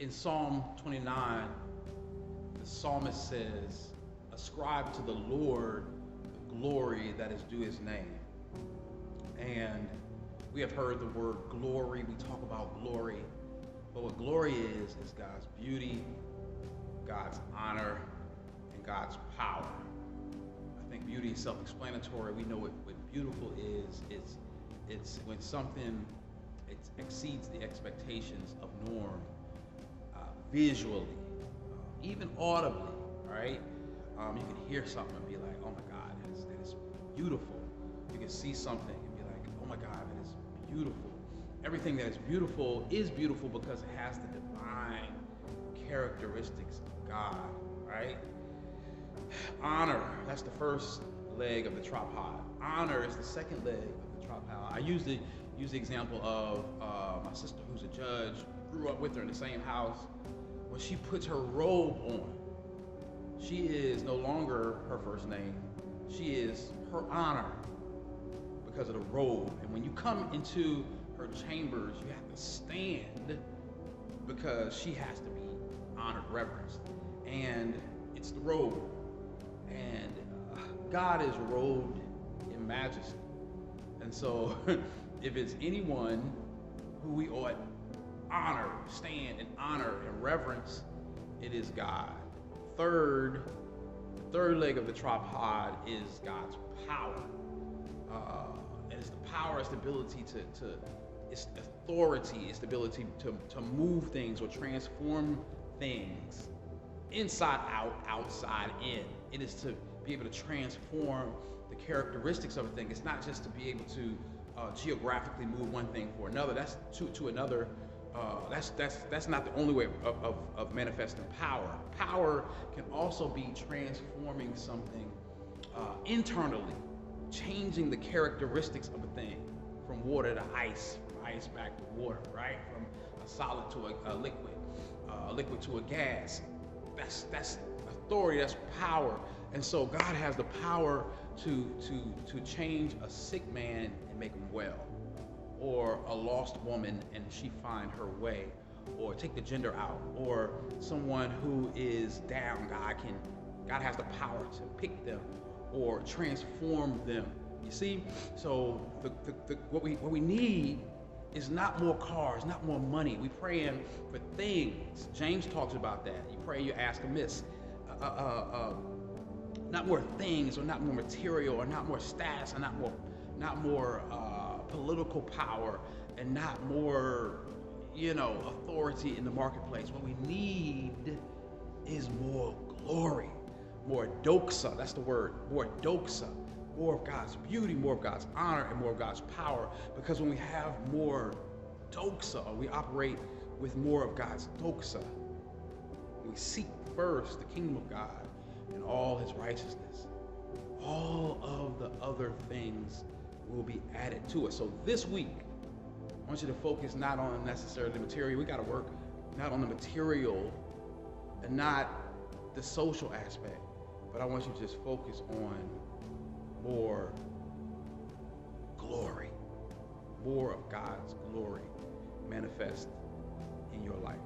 In Psalm 29, the psalmist says, ascribe to the Lord the glory that is due his name. And we have heard the word glory. We talk about glory. But what glory is God's beauty, God's honor, and God's power. I think beauty is self-explanatory. We know what beautiful is. It's when something exceeds the expectations of norm, visually, even audibly, right? You can hear something and be like, oh my God, that is beautiful. You can see something and be like, oh my God, that is beautiful. Everything that is beautiful because it has the divine characteristics of God, right? Honor, that's the first leg of the tripod. Honor is the second leg of the tripod. I usually use the example of my sister who's a judge, grew up with her in the same house. When she puts her robe on, she is no longer her first name. She is her honor because of the robe. And when you come into her chambers, you have to stand because she has to be honored, reverenced. And it's the robe. And God is robed in majesty. And so if it's anyone who we ought honor, stand and honor and reverence, it is God. The third leg of the tripod is God's power. And it's the power, it's the ability it's authority, it's the ability to move things or transform things inside out, outside in. It is to be able to transform the characteristics of a thing. It's not just to be able to geographically move one thing for another. That's to another. That's not the only way of manifesting power. Power can also be transforming something internally, changing the characteristics of a thing, from water to ice, from ice back to water, right? From a solid to a liquid to a gas. That's authority, that's power. And so God has the power to change a sick man and make him well, or a lost woman and she find her way, or take the gender out, or someone who is down. God has the power to pick them or transform them. You see, so what we need is not more cars, not more money. We praying for things. James talks about that. You pray, you ask amiss. Not more things, or not more material, or not more status, or not more political power, and not more, authority in the marketplace. What we need is more glory, more doxa. That's the word, more doxa. More of God's beauty, more of God's honor, and more of God's power. Because when we have more doxa, or we operate with more of God's doxa, we seek first the kingdom of God and all his righteousness, all of the other things will be added to us. So this week, I want you to focus not on necessarily the material. We got to work not on the material and not the social aspect, but I want you to just focus on more glory, more of God's glory manifest in your life.